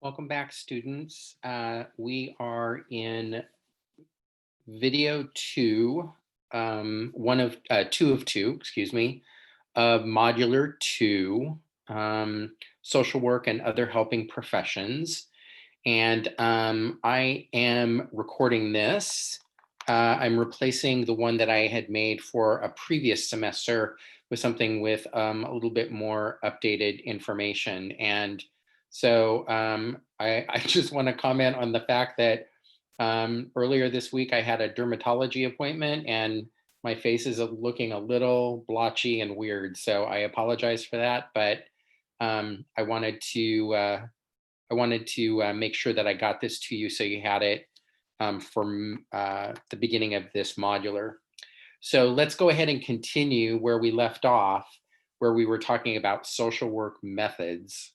Welcome back, students. We are in video two, two of two, excuse me, of modular two, social work and other helping professions. And I am recording this. I'm replacing the one that I had made for a previous semester with something with a little bit more updated information. And so I just want to comment on the fact that earlier this week I had a dermatology appointment and my face is looking a little blotchy and weird. So I apologize for that, but I wanted to make sure that I got this to you so you had it from the beginning of this modular. So let's go ahead and continue where we left off, where we were talking about social work methods.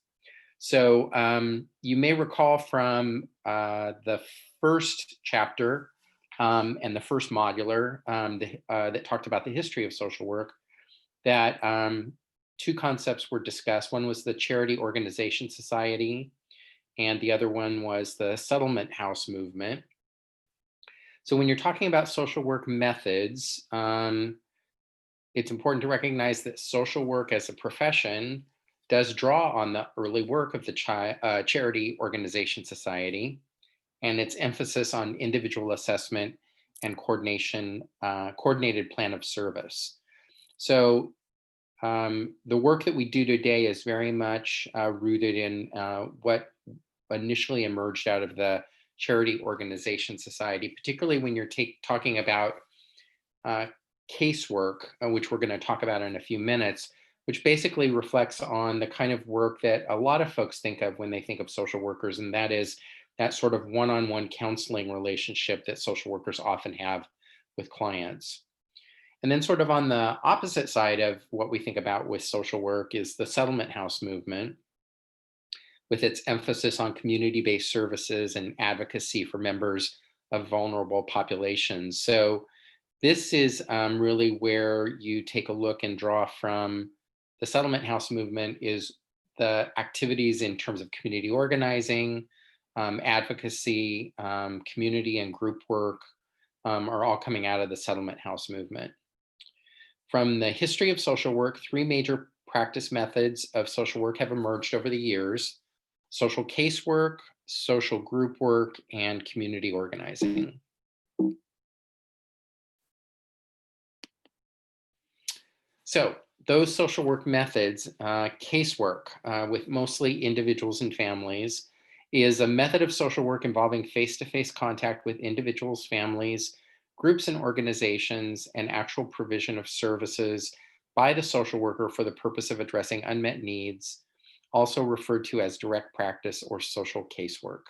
So you may recall from the first chapter and the first modular that talked about the history of social work that two concepts were discussed. One was the Charity Organization Society, and the other one was the settlement house movement. So when you're talking about social work methods, it's important to recognize that social work as a profession does draw on the early work of the Charity Organization Society and its emphasis on individual assessment and coordinated plan of service. So the work that we do today is very much rooted in what initially emerged out of the Charity Organization Society, particularly when you're talking about casework, which we're going to talk about in a few minutes, which basically reflects on the kind of work that a lot of folks think of when they think of social workers, and that is that sort of one-on-one counseling relationship that social workers often have with clients. And then sort of on the opposite side of what we think about with social work is the settlement house movement, with its emphasis on community-based services and advocacy for members of vulnerable populations. So this is really where you take a look and draw from the settlement house movement is the activities in terms of community organizing, advocacy, community and group work are all coming out of the settlement house movement. From the history of social work, three major practice methods of social work have emerged over the years: social casework, social group work, and community organizing. So those social work methods, casework with mostly individuals and families, is a method of social work involving face-to-face contact with individuals, families, groups and organizations, and actual provision of services by the social worker for the purpose of addressing unmet needs, also referred to as direct practice or social casework.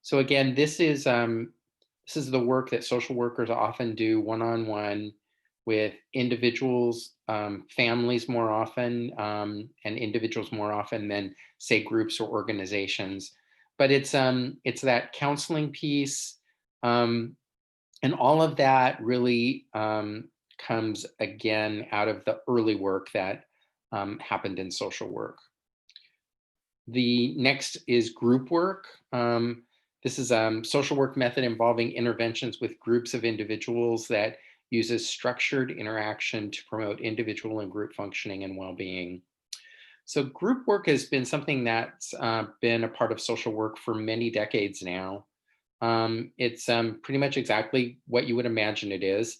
So again, this is the work that social workers often do one-on-one with individuals, families more often, and individuals more often than say groups or organizations. But it's that counseling piece, and all of that really comes again out of the early work that happened in social work. The next is group work. This is a social work method involving interventions with groups of individuals that uses structured interaction to promote individual and group functioning and well-being. So group work has been something that's been a part of social work for many decades now. It's pretty much exactly what you would imagine it is.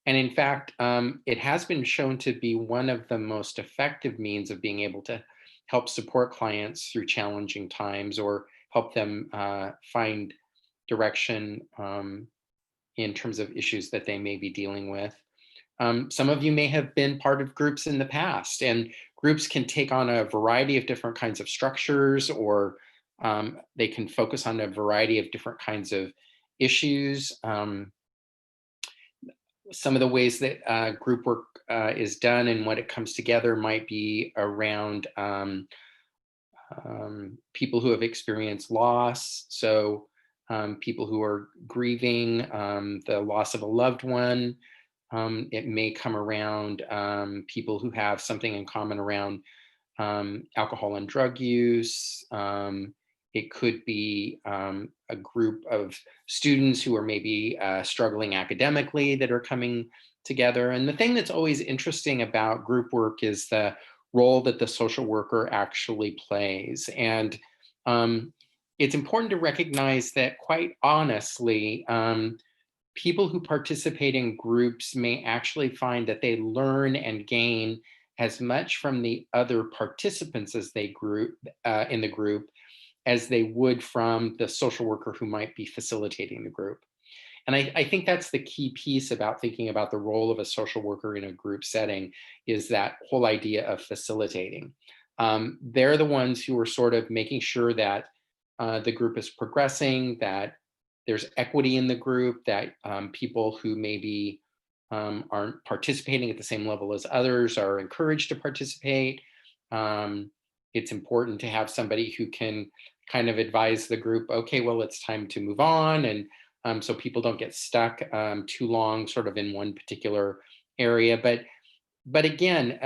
And in fact, it has been shown to be one of the most effective means of being able to help support clients through challenging times or help them find direction in terms of issues that they may be dealing with. Some of you may have been part of groups in the past, and groups can take on a variety of different kinds of structures, or they can focus on a variety of different kinds of issues. Some of the ways that group work is done and what it comes together might be around people who have experienced loss. So people who are grieving the loss of a loved one. It may come around people who have something in common around alcohol and drug use. It could be a group of students who are maybe struggling academically that are coming together. And the thing that's always interesting about group work is the role that the social worker actually plays. And um, it's important to recognize that, quite honestly, people who participate in groups may actually find that they learn and gain as much from the other participants as they group in the group as they would from the social worker who might be facilitating the group. And I think that's the key piece about thinking about the role of a social worker in a group setting, is that whole idea of facilitating. They're the ones who are sort of making sure that the group is progressing, that there's equity in the group, that people who maybe aren't participating at the same level as others are encouraged to participate. Um, it's important to have somebody who can kind of advise the group, okay, well, it's time to move on. And so people don't get stuck too long sort of in one particular area. But again,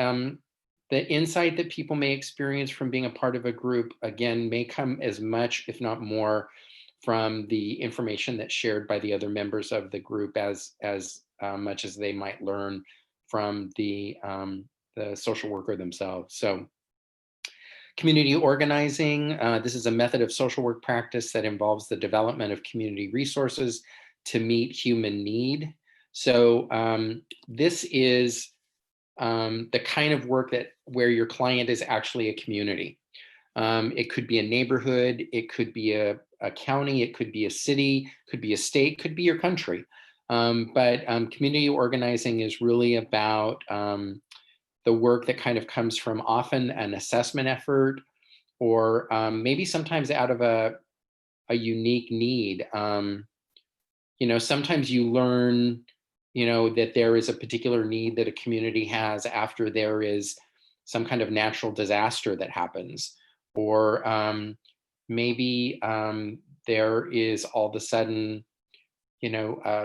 the insight that people may experience from being a part of a group, again, may come as much, if not more, from the information that's shared by the other members of the group as much as they might learn from the social worker themselves. So community organizing, this is a method of social work practice that involves the development of community resources to meet human need. So this is the kind of work that where your client is actually a community. It could be a neighborhood, it could be a county, it could be a city, could be a state, could be your country. But community organizing is really about the work that kind of comes from often an assessment effort, or maybe sometimes out of a unique need. Sometimes you learn, that there is a particular need that a community has after there is some kind of natural disaster that happens, or maybe there is all of a sudden,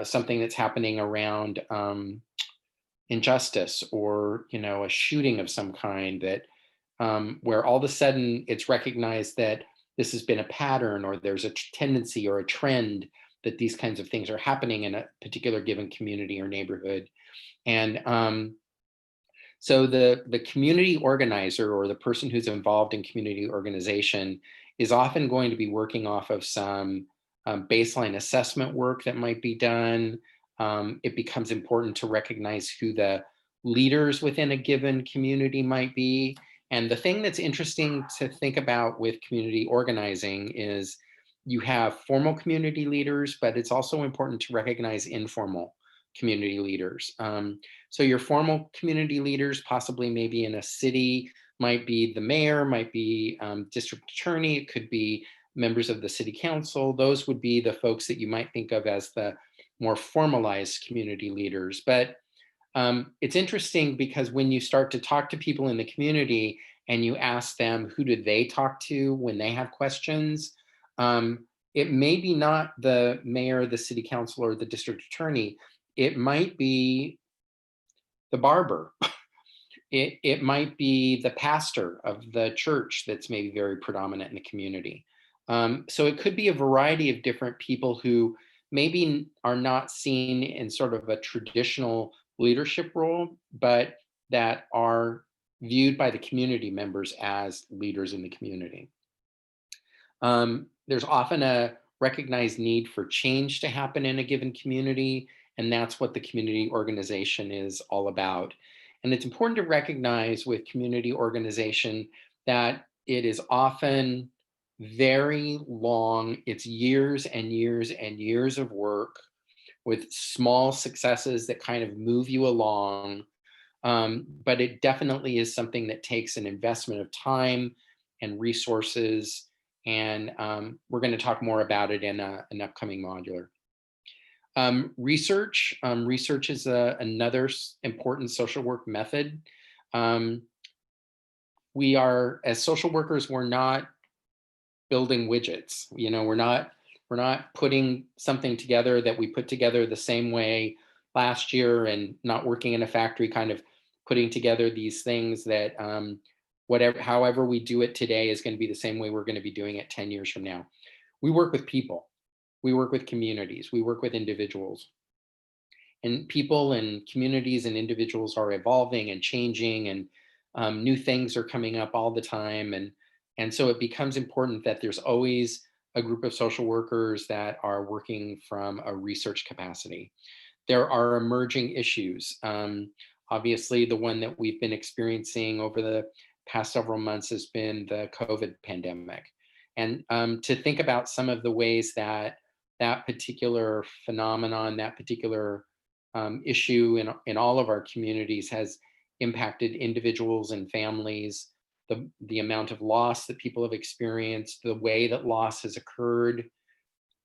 something that's happening around injustice, or a shooting of some kind, that where all of a sudden it's recognized that this has been a pattern, or there's a tendency or a trend that these kinds of things are happening in a particular given community or neighborhood. And so the community organizer, or the person who's involved in community organization, is often going to be working off of some baseline assessment work that might be done. It becomes important to recognize who the leaders within a given community might be. And the thing that's interesting to think about with community organizing is you have formal community leaders, but it's also important to recognize informal community leaders. So your formal community leaders, possibly maybe in a city, might be the mayor, might be district attorney, it could be members of the city council. Those would be the folks that you might think of as the more formalized community leaders. But it's interesting, because when you start to talk to people in the community and you ask them who do they talk to when they have questions, it may be not the mayor, the city council, or the district attorney. It might be the barber. It might be the pastor of the church that's maybe very predominant in the community. So it could be a variety of different people who maybe are not seen in sort of a traditional leadership role, but that are viewed by the community members as leaders in the community. There's often a recognized need for change to happen in a given community, and that's what the community organization is all about. And it's important to recognize with community organization that it is often very long, it's years and years and years of work with small successes that kind of move you along. But it definitely is something that takes an investment of time and resources. And we're going to talk more about it in an upcoming modular. Research is another important social work method. Um, we are, as social workers, we're not building widgets. We're not putting something together that we put together the same way last year, and not working in a factory kind of putting together these things that whatever, however we do it today is going to be the same way we're going to be doing it 10 years from now. We work with people, we work with communities, we work with individuals, and people and communities and individuals are evolving and changing, and new things are coming up all the time. And so it becomes important that there's always a group of social workers that are working from a research capacity. There are emerging issues. Obviously, the one that we've been experiencing over the past several months has been the COVID pandemic. And to think about some of the ways that that particular phenomenon, that particular issue in all of our communities has impacted individuals and families, the amount of loss that people have experienced, the way that loss has occurred,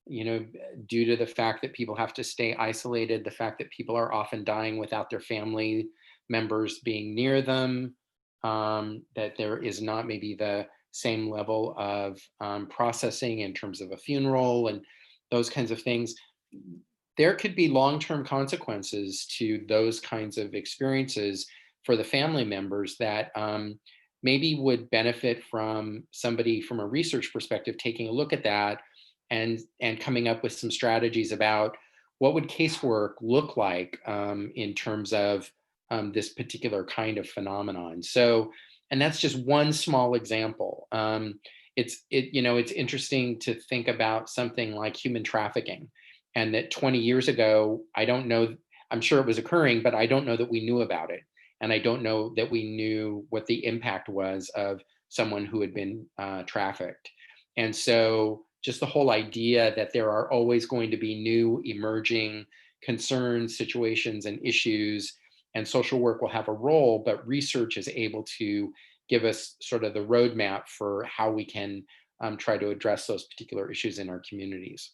you know, due to the fact that people have to stay isolated, the fact that people are often dying without their family members being near them, that there is not maybe the same level of processing in terms of a funeral and those kinds of things. There could be long-term consequences to those kinds of experiences for the family members that maybe would benefit from somebody from a research perspective taking a look at that and coming up with some strategies about what would casework look like in terms of this particular kind of phenomenon. So, and that's just one small example. It's interesting to think about something like human trafficking, and that 20 years ago, I don't know, I'm sure it was occurring, but I don't know that we knew about it, and I don't know that we knew what the impact was of someone who had been trafficked. And so just the whole idea that there are always going to be new emerging concerns, situations, and issues, and social work will have a role, but research is able to give us sort of the roadmap for how we can try to address those particular issues in our communities.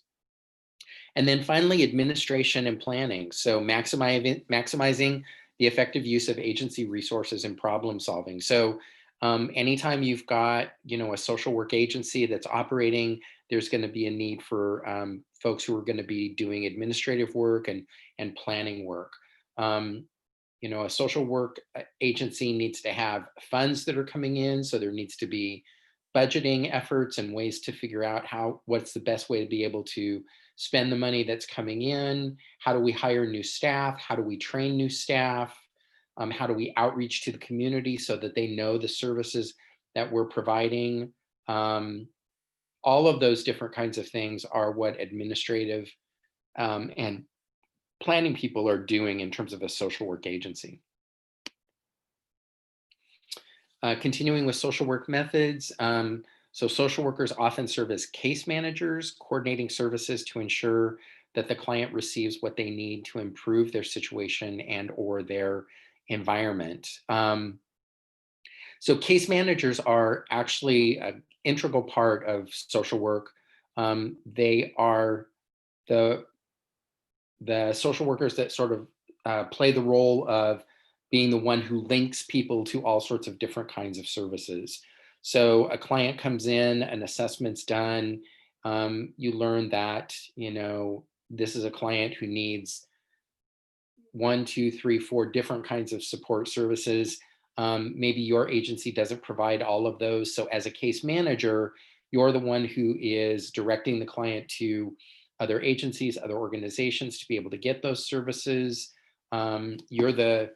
And then finally, administration and planning. So maximizing the effective use of agency resources and problem solving. So anytime you've got, a social work agency that's operating, there's going to be a need for folks who are going to be doing administrative work and planning work. Um, a social work agency needs to have funds that are coming in, so there needs to be budgeting efforts and ways to figure out what's the best way to be able to spend the money that's coming in. How do we hire new staff? How do we train new staff? How do we outreach to the community so that they know the services that we're providing? All of those different kinds of things are what administrative and planning people are doing in terms of a social work agency. Continuing with social work methods. So social workers often serve as case managers, coordinating services to ensure that the client receives what they need to improve their situation and or their environment. So case managers are actually an integral part of social work. They are the social workers that sort of play the role of being the one who links people to all sorts of different kinds of services. So a client comes in, an assessment's done, you learn that, this is a client who needs one, two, three, four different kinds of support services. Maybe your agency doesn't provide all of those. So as a case manager, you're the one who is directing the client to other agencies, other organizations to be able to get those services. You're the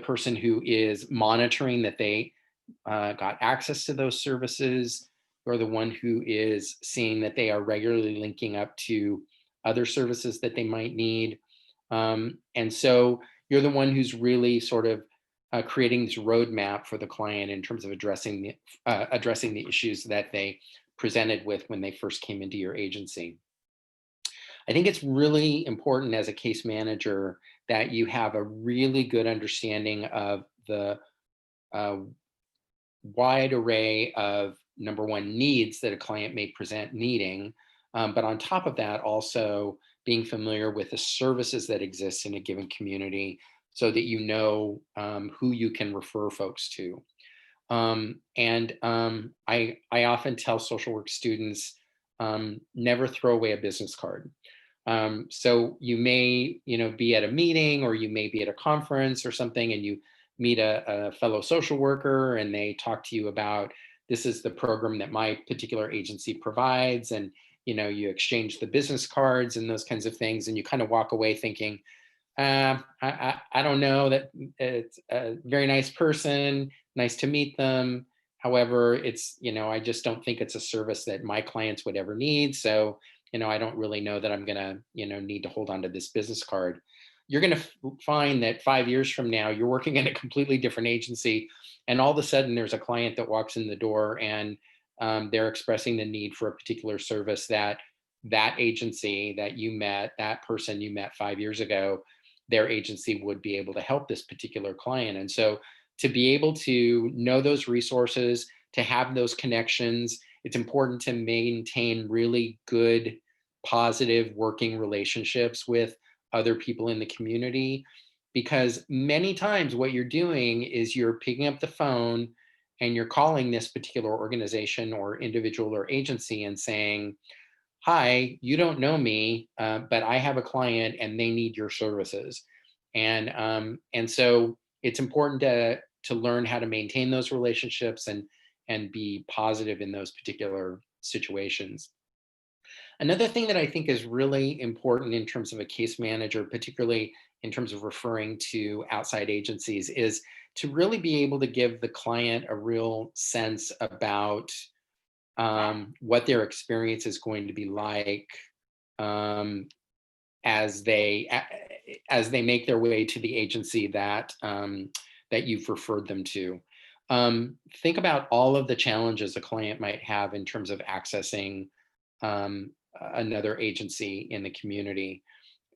person who is monitoring that they got access to those services. You're the one who is seeing that they are regularly linking up to other services that they might need. And so you're the one who's really sort of creating this roadmap for the client in terms of addressing the issues that they presented with when they first came into your agency. I think it's really important as a case manager that you have a really good understanding of the uh, wide array of, number one, needs that a client may present needing. But on top of that, also being familiar with the services that exist in a given community so that you know who you can refer folks to. I often tell social work students, never throw away a business card. So you may, be at a meeting or you may be at a conference or something, and you meet a fellow social worker and they talk to you about, this is the program that my particular agency provides, and you exchange the business cards and those kinds of things, and you kind of walk away thinking, I don't know, that it's a very nice person, nice to meet them. However, I just don't think it's a service that my clients would ever need. So, I don't really know that I'm going to, need to hold on to this business card. You're going to find that 5 years from now, you're working in a completely different agency. And all of a sudden, there's a client that walks in the door and they're expressing the need for a particular service that agency that you met, that person you met 5 years ago, their agency would be able to help this particular client. And so to be able to know those resources, to have those connections, it's important to maintain really good, positive working relationships with other people in the community. Because many times what you're doing is you're picking up the phone and you're calling this particular organization or individual or agency and saying, hi, you don't know me, but I have a client and they need your services. And so it's important to learn how to maintain those relationships and be positive in those particular situations. Another thing that I think is really important in terms of a case manager, particularly in terms of referring to outside agencies, is to really be able to give the client a real sense about what their experience is going to be like, um, as they make their way to the agency that you've referred them to. Think about all of the challenges a client might have in terms of accessing another agency in the community.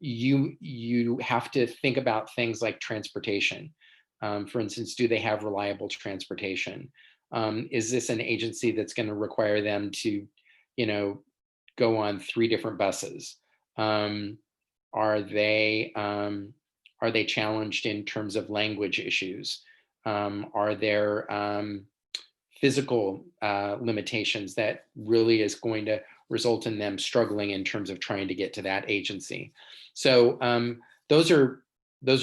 You have to think about things like transportation. For instance, do they have reliable transportation? Is this an agency that's going to require them to, you know, go on 3 different buses? Um, are they challenged in terms of language issues? Are there physical limitations that really is going to result in them struggling in terms of trying to get to that agency? So those are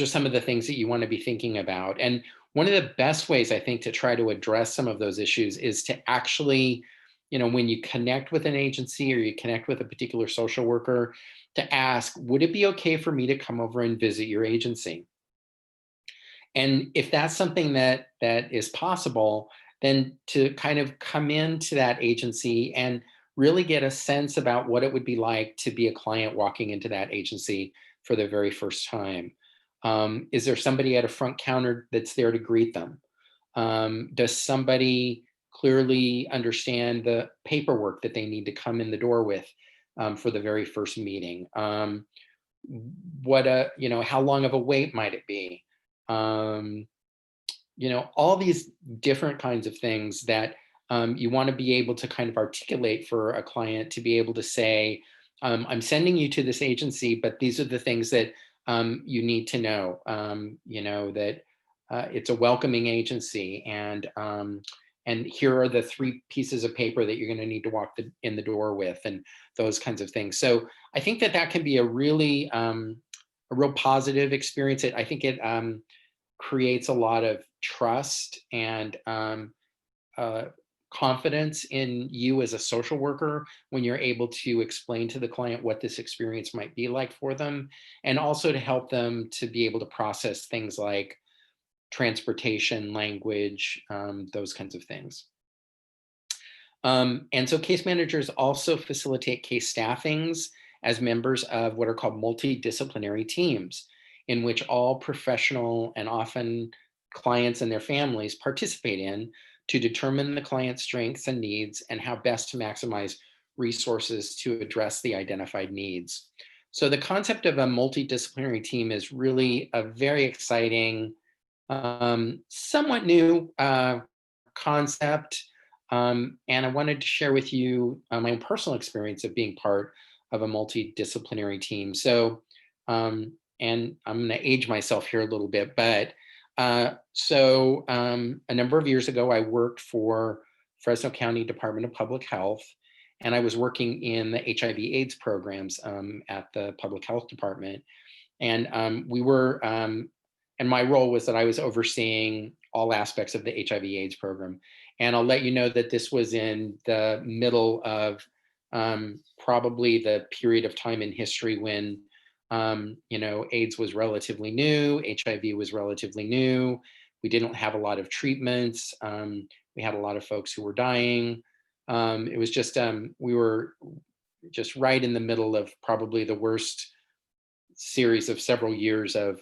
some of the things that you want to be thinking about. And one of the best ways, I think, to try to address some of those issues is to actually, when you connect with an agency or you connect with a particular social worker, to ask, would it be okay for me to come over and visit your agency? And if that's something that is possible, then to kind of come into that agency and really get a sense about what it would be like to be a client walking into that agency for the very first time. Is there somebody at a front counter that's there to greet them? Does somebody clearly understand the paperwork that they need to come in the door with for the very first meeting? How long of a wait might it be? Um, all these different kinds of things that you want to be able to kind of articulate for a client to be able to say, I'm sending you to this agency, but these are the things that you need to know. That it's a welcoming agency, and here are the 3 pieces of paper that you're going to need to walk in the door with, and those kinds of things. So I think that can be a real positive experience. I think it creates a lot of trust and uh, confidence in you as a social worker when you're able to explain to the client what this experience might be like for them, and also to help them to be able to process things like transportation, language, those kinds of things. And so case managers also facilitate case staffings as members of what are called multidisciplinary teams, in which all professional and often clients and their families participate in to determine the client's strengths and needs and how best to maximize resources to address the identified needs. So the concept of a multidisciplinary team is really a very exciting, somewhat new concept. And I wanted to share with you my own personal experience of being part of a multidisciplinary team. So, and I'm going to age myself here a little bit, but a number of years ago, I worked for Fresno County Department of Public Health, and I was working in the HIV/AIDS programs at the Public Health Department. And we were And my role was that I was overseeing all aspects of the HIV/AIDS program. And I'll let you know that this was in the middle of probably the period of time in history when AIDS was relatively new, HIV was relatively new. We didn't have a lot of treatments. We had a lot of folks who were dying. It was just we were just right in the middle of probably the worst series of several years of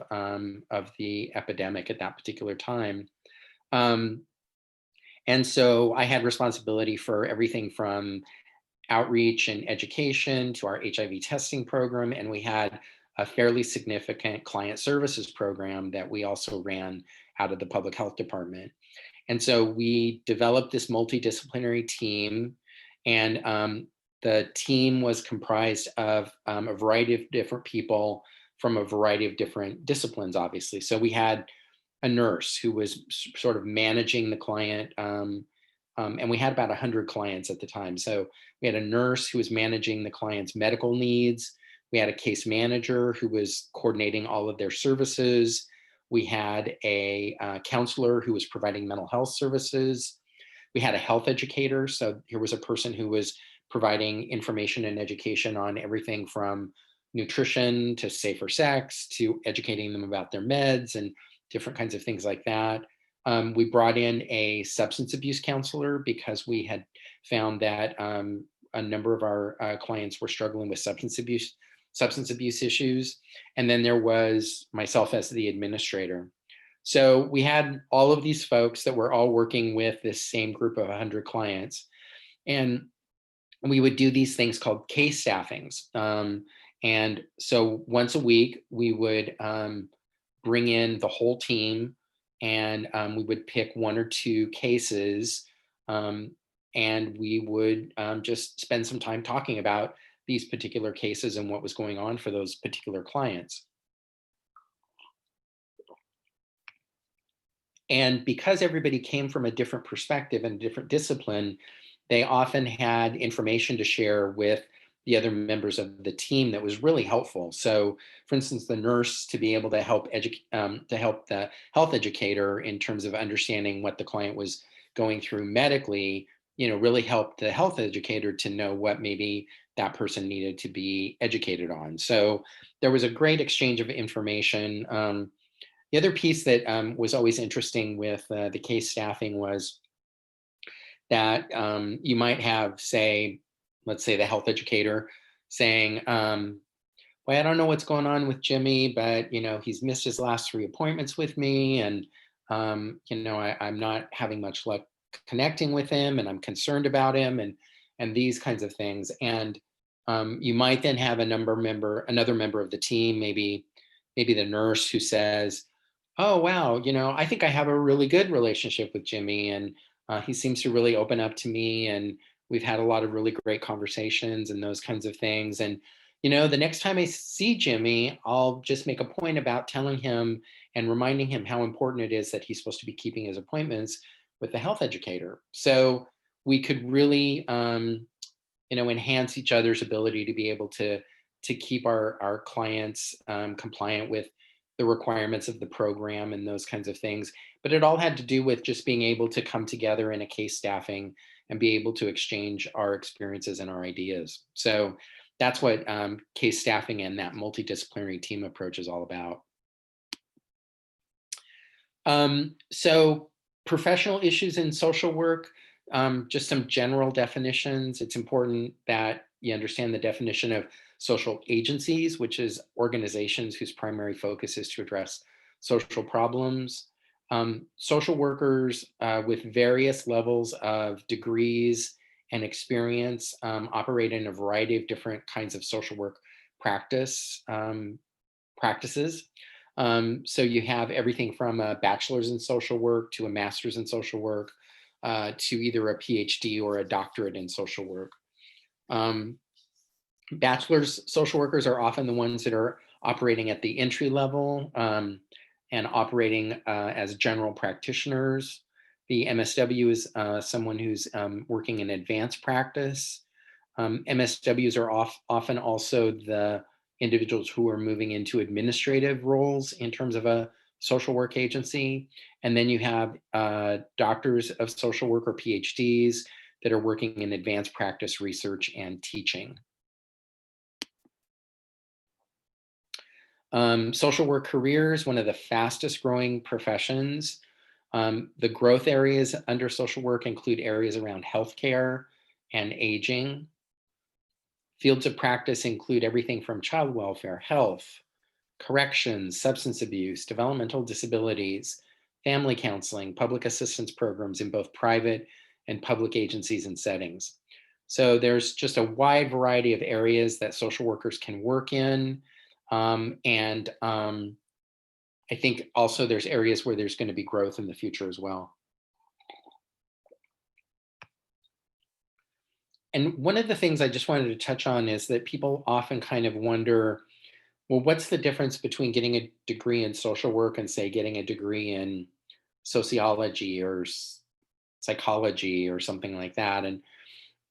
the epidemic at that particular time. Um, and so I had responsibility for everything from outreach and education to our HIV testing program. And we had a fairly significant client services program that we also ran out of the public health department. And so we developed this multidisciplinary team, and the team was comprised of a variety of different people from a variety of different disciplines, obviously. So we had a nurse who was sort of managing the client, and we had about 100 clients at the time. So we had a nurse who was managing the client's medical needs. We had a case manager who was coordinating all of their services. We had a counselor who was providing mental health services. We had a health educator. So here was a person who was providing information and education on everything from nutrition to safer sex to educating them about their meds and different kinds of things like that. We brought in a substance abuse counselor because we had found that a number of our clients were struggling with substance abuse issues. And then there was myself as the administrator. So we had all of these folks that were all working with this same group of 100 clients. And we would do these things called case staffings. And so once a week, we would bring in the whole team, and we would pick one or two cases, and we would just spend some time talking about these particular cases and what was going on for those particular clients. And because everybody came from a different perspective and a different discipline, they often had information to share with the other members of the team that was really helpful. So, for instance, the nurse to be able to help the health educator in terms of understanding what the client was going through medically, really helped the health educator to know what maybe that person needed to be educated on. So there was a great exchange of information. The other piece that was always interesting with the case staffing was that you might have, let's say the health educator saying, well, I don't know what's going on with Jimmy, but he's missed his last 3 appointments with me, and I'm not having much luck connecting with him, and I'm concerned about him, and these kinds of things. And you might then have another member of the team, maybe the nurse, who says, oh wow, I think I have a really good relationship with Jimmy, and he seems to really open up to me, and we've had a lot of really great conversations and those kinds of things. And the next time I see Jimmy, I'll just make a point about telling him and reminding him how important it is that he's supposed to be keeping his appointments with the health educator. So we could really enhance each other's ability to be able to keep our clients compliant with the requirements of the program and those kinds of things. But it all had to do with just being able to come together in a case staffing and be able to exchange our experiences and our ideas. So that's what case staffing and that multidisciplinary team approach is all about. So professional issues in social work, just some general definitions. It's important that you understand the definition of social agencies, which is organizations whose primary focus is to address social problems. Social workers with various levels of degrees and experience operate in a variety of different kinds of social work practices. So you have everything from a bachelor's in social work to a master's in social work to either a PhD or a doctorate in social work. Bachelor's social workers are often the ones that are operating at the entry level and operating as general practitioners. The MSW is someone who's working in advanced practice. MSWs are often also the individuals who are moving into administrative roles in terms of a social work agency. And then you have doctors of social work or PhDs that are working in advanced practice research and teaching. Social work careers, one of the fastest growing professions. The growth areas under social work include areas around healthcare and aging. Fields of practice include everything from child welfare, health, corrections, substance abuse, developmental disabilities, family counseling, public assistance programs in both private and public agencies and settings. So there's just a wide variety of areas that social workers can work in. I think also there's areas where there's going to be growth in the future as well. And one of the things I just wanted to touch on is that people often kind of wonder, well, what's the difference between getting a degree in social work and, say, getting a degree in sociology or psychology or something like that? And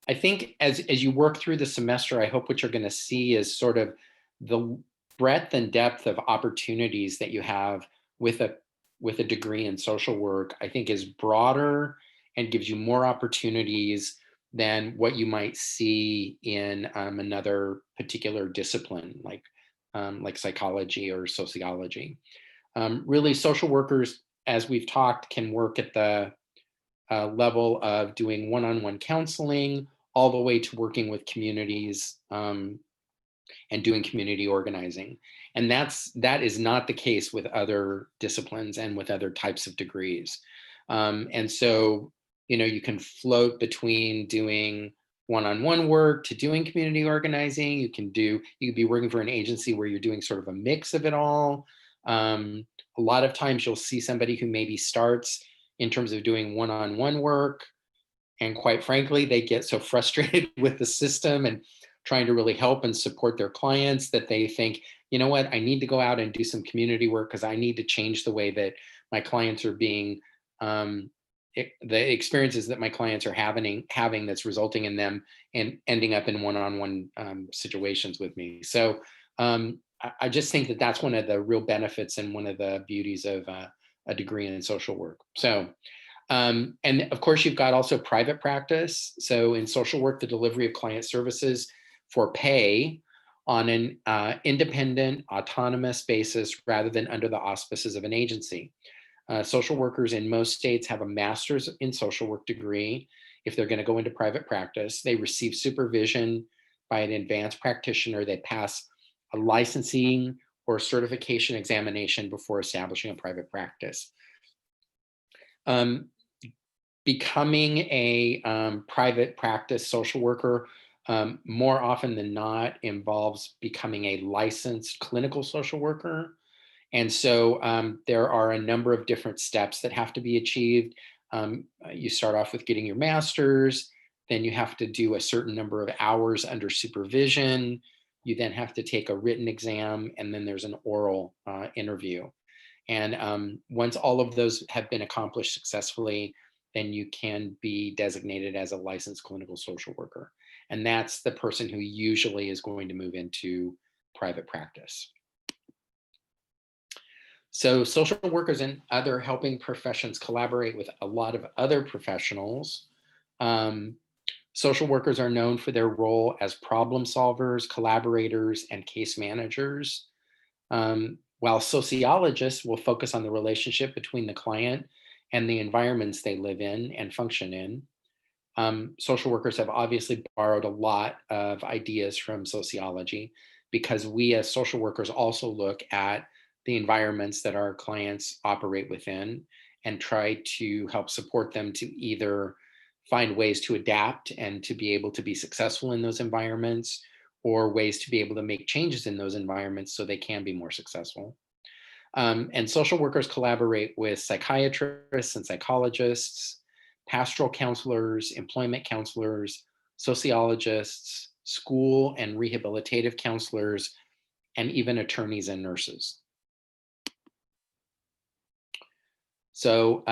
I think as you work through the semester, I hope what you're going to see is sort of the breadth and depth of opportunities that you have with a degree in social work. I think is broader and gives you more opportunities than what you might see in another particular discipline like psychology or sociology. Really, social workers, as we've talked, can work at the level of doing one-on-one counseling all the way to working with communities and doing community organizing. And that is not the case with other disciplines and with other types of degrees. And so, you can float between doing one-on-one work to doing community organizing. You could be working for an agency where you're doing sort of a mix of it all. A lot of times you'll see somebody who maybe starts in terms of doing one-on-one work, and quite frankly, they get so frustrated with the system and trying to really help and support their clients that they think, you know what, I need to go out and do some community work because I need to change the way that my clients are being, the experiences that my clients are having that's resulting in them and ending up in one-on-one situations with me. So I just think that that's one of the real benefits and one of the beauties of a degree in social work. So and of course, you've got also private practice. So in social work, the delivery of client services for pay on an independent, autonomous basis rather than under the auspices of an agency. Social workers in most states have a master's in social work degree. If they're going to go into private practice, they receive supervision by an advanced practitioner. They pass a licensing or certification examination before establishing a private practice. Becoming a private practice social worker more often than not involves becoming a licensed clinical social worker. And so there are a number of different steps that have to be achieved. You start off with getting your master's, then you have to do a certain number of hours under supervision. You then have to take a written exam, and then there's an oral interview. And once all of those have been accomplished successfully, then you can be designated as a licensed clinical social worker. And that's the person who usually is going to move into private practice. So social workers and other helping professions collaborate with a lot of other professionals. Social workers are known for their role as problem solvers, collaborators, and case managers. While sociologists will focus on the relationship between the client and the environments they live in and function in. Social workers have obviously borrowed a lot of ideas from sociology because we as social workers also look at the environments that our clients operate within and try to help support them to either find ways to adapt and to be able to be successful in those environments, or ways to be able to make changes in those environments so they can be more successful. And social workers collaborate with psychiatrists and psychologists, pastoral counselors, employment counselors, sociologists, school and rehabilitative counselors, and even attorneys and nurses. So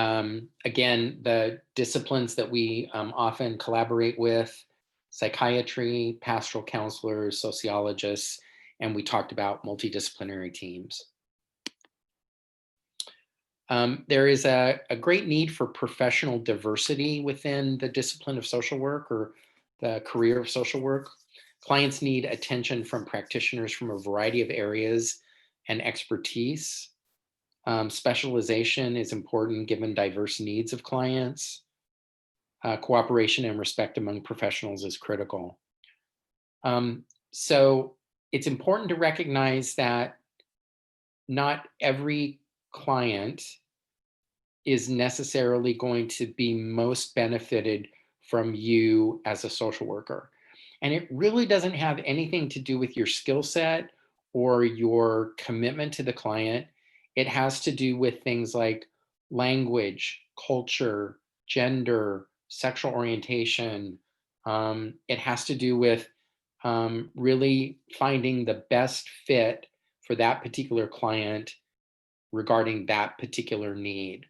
again, the disciplines that we often collaborate with: psychiatry, pastoral counselors, sociologists, and we talked about multidisciplinary teams. There is a great need for professional diversity within the discipline of social work or the career of social work. Clients need attention from practitioners from a variety of areas and expertise. Specialization is important given diverse needs of clients. Cooperation and respect among professionals is critical. So it's important to recognize that not every client is necessarily going to be most benefited from you as a social worker. And it really doesn't have anything to do with your skill set or your commitment to the client. It has to do with things like language, culture, gender, sexual orientation. It has to do with really finding the best fit for that particular client regarding that particular need.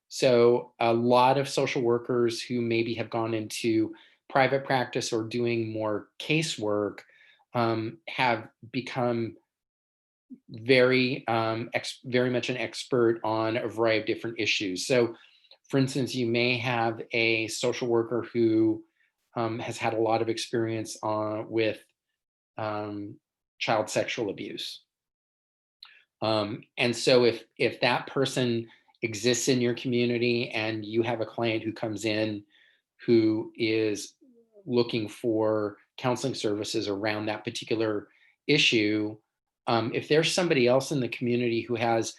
So a lot of social workers who maybe have gone into private practice or doing more casework have become very much an expert on a variety of different issues. So, for instance, you may have a social worker who has had a lot of experience with um, child sexual abuse. And so if that person exists in your community and you have a client who comes in who is looking for counseling services around that particular issue, if there's somebody else in the community who has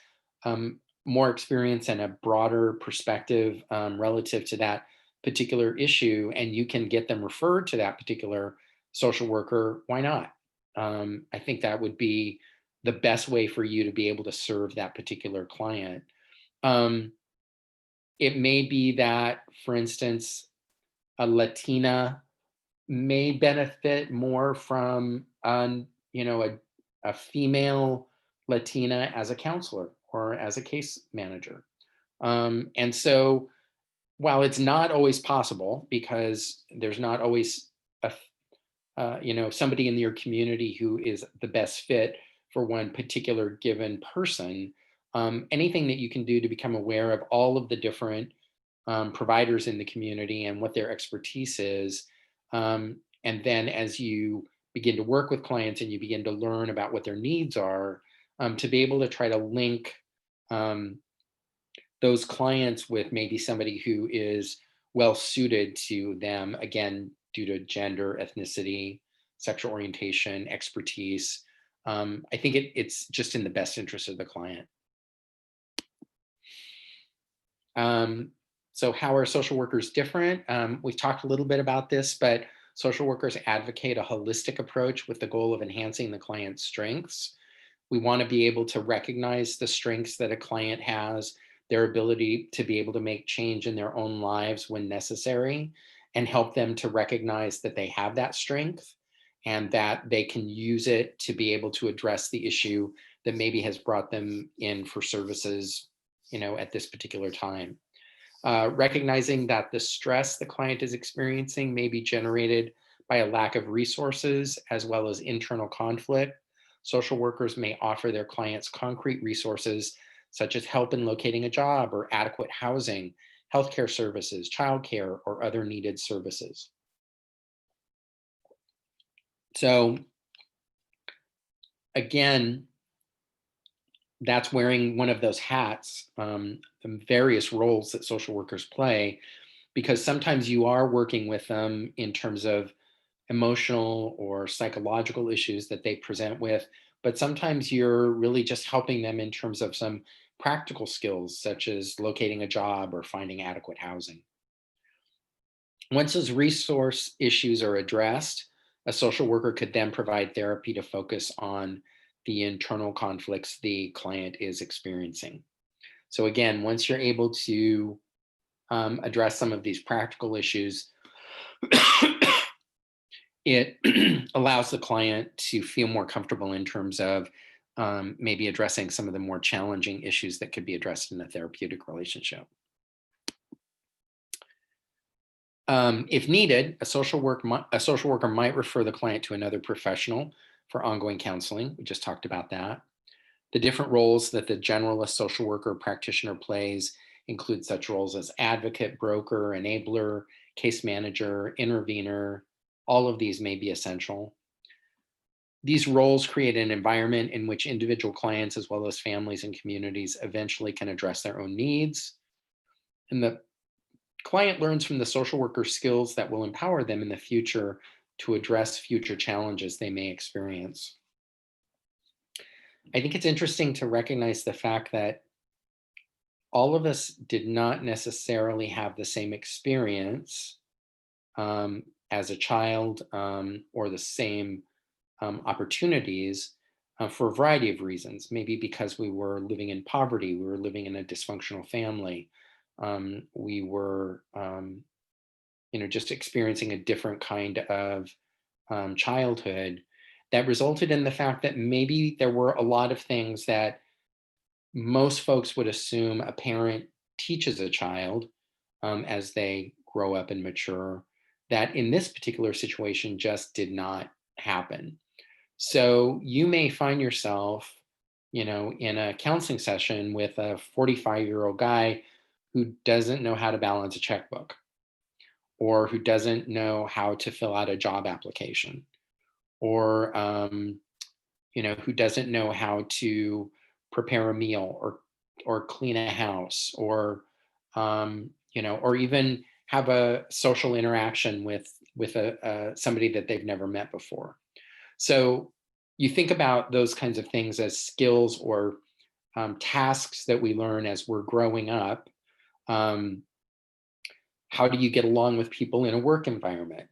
more experience and a broader perspective relative to that particular issue, and you can get them referred to that particular social worker, why not? I think that would be the best way for you to be able to serve that particular client. Um, it may be that, for instance, a Latina may benefit more from a female Latina as a counselor or as a case manager. And so while it's not always possible because there's not always a somebody in your community who is the best fit for one particular given person, anything that you can do to become aware of all of the different providers in the community and what their expertise is. And then as you begin to work with clients and you begin to learn about what their needs are, to be able to try to link um, those clients with maybe somebody who is well suited to them, again, due to gender, ethnicity, sexual orientation, expertise. I think it's just in the best interest of the client. Um, so how are social workers different? We've talked a little bit about this, but social workers advocate a holistic approach with the goal of enhancing the client's strengths. We want to be able to recognize the strengths that a client has, their ability to be able to make change in their own lives when necessary, and help them to recognize that they have that strength and that they can use it to be able to address the issue that maybe has brought them in for services, at this particular time. Recognizing that the stress the client is experiencing may be generated by a lack of resources as well as internal conflict. Social workers may offer their clients concrete resources such as help in locating a job or adequate housing, healthcare services, childcare, or other needed services. So again, that's wearing one of those hats, the various roles that social workers play, because sometimes you are working with them in terms of emotional or psychological issues that they present with, but sometimes you're really just helping them in terms of some practical skills, such as locating a job or finding adequate housing. Once those resource issues are addressed, a social worker could then provide therapy to focus on the internal conflicts the client is experiencing. So again, once you're able to address some of these practical issues, it allows the client to feel more comfortable in terms of maybe addressing some of the more challenging issues that could be addressed in a therapeutic relationship. If needed, a social worker might refer the client to another professional for ongoing counseling. We just talked about that. The different roles that the generalist social worker practitioner plays include such roles as advocate, broker, enabler, case manager, intervener. All of these may be essential. These roles create an environment in which individual clients, as well as families and communities, eventually can address their own needs. And the client learns from the social worker skills that will empower them in the future to address future challenges they may experience. I think it's interesting to recognize the fact that all of us did not necessarily have the same experience as a child or the same opportunities for a variety of reasons. Maybe because we were living in poverty, we were living in a dysfunctional family, we were, just experiencing a different kind of childhood that resulted in the fact that maybe there were a lot of things that most folks would assume a parent teaches a child as they grow up and mature, that in this particular situation just did not happen. So you may find yourself, in a counseling session with a 45-year-old guy who doesn't know how to balance a checkbook or who doesn't know how to fill out a job application or who doesn't know how to prepare a meal or clean a house or even have a social interaction with a somebody that they've never met before. So you think about those kinds of things as skills or tasks that we learn as we're growing up. Um, how do you get along with people in a work environment?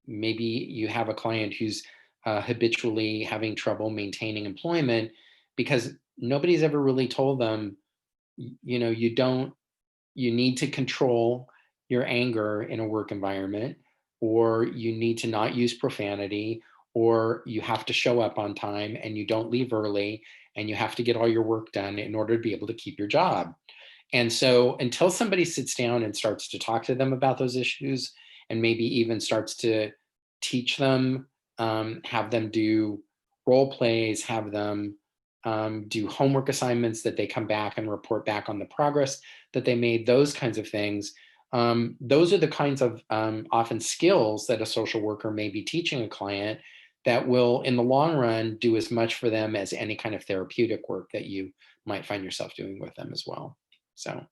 Maybe you have a client who's habitually having trouble maintaining employment because nobody's ever really told them, you don't, you need to control your anger in a work environment, or you need to not use profanity, or you have to show up on time and you don't leave early, and you have to get all your work done in order to be able to keep your job. And so until somebody sits down and starts to talk to them about those issues and maybe even starts to teach them, have them do role plays, have them do homework assignments that they come back and report back on the progress that they made, those kinds of things. Those are the kinds of often skills that a social worker may be teaching a client that will, in the long run, do as much for them as any kind of therapeutic work that you might find yourself doing with them as well. So,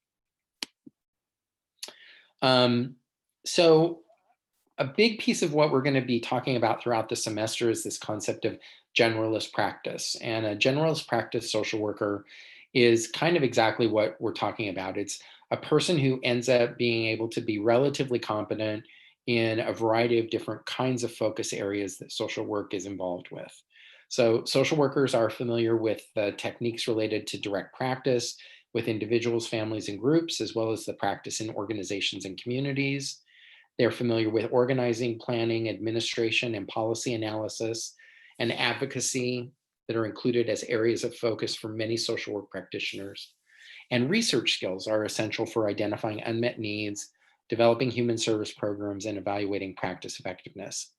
um, so a big piece of what we're going to be talking about throughout the semester is this concept of generalist practice. And a generalist practice social worker is kind of exactly what we're talking about. It's a person who ends up being able to be relatively competent in a variety of different kinds of focus areas that social work is involved with. So social workers are familiar with the techniques related to direct practice with individuals, families, and groups, as well as the practice in organizations and communities. They're familiar with organizing, planning, administration, and policy analysis and advocacy that are included as areas of focus for many social work practitioners. And research skills are essential for identifying unmet needs, developing human service programs, and evaluating practice effectiveness.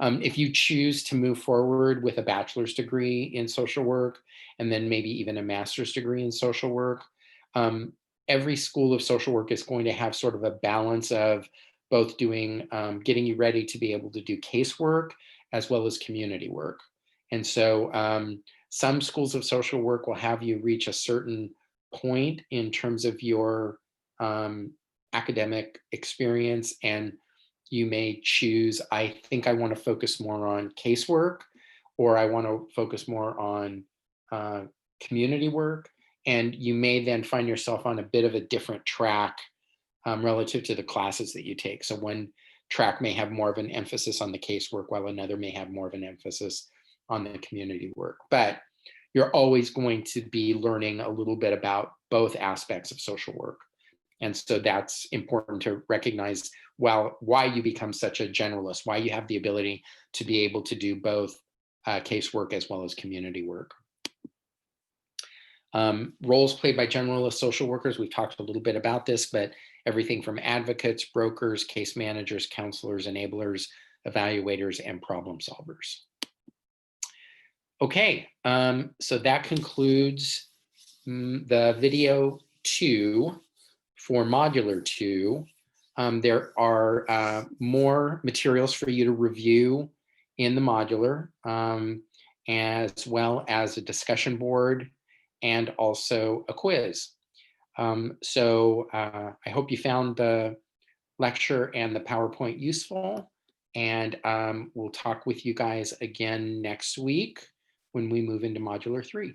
If you choose to move forward with a bachelor's degree in social work and then maybe even a master's degree in social work, um, every school of social work is going to have sort of a balance of both doing, getting you ready to be able to do casework as well as community work. And so some schools of social work will have you reach a certain point in terms of your academic experience, and you may choose, I think I want to focus more on casework, or I want to focus more on uh, community work. And you may then find yourself on a bit of a different track relative to the classes that you take. So one track may have more of an emphasis on the casework, while another may have more of an emphasis on the community work. But you're always going to be learning a little bit about both aspects of social work. And so that's important to recognize, why you become such a generalist, why you have the ability to be able to do both casework as well as community work. Roles played by generalist social workers, we've talked a little bit about this, but everything from advocates, brokers, case managers, counselors, enablers, evaluators, and problem solvers. Okay, so that concludes the video 2 for modular 2. There are more materials for you to review in the modular, as well as a discussion board and also a quiz. I hope you found the lecture and the PowerPoint useful, and we'll talk with you guys again next week when we move into modular 3.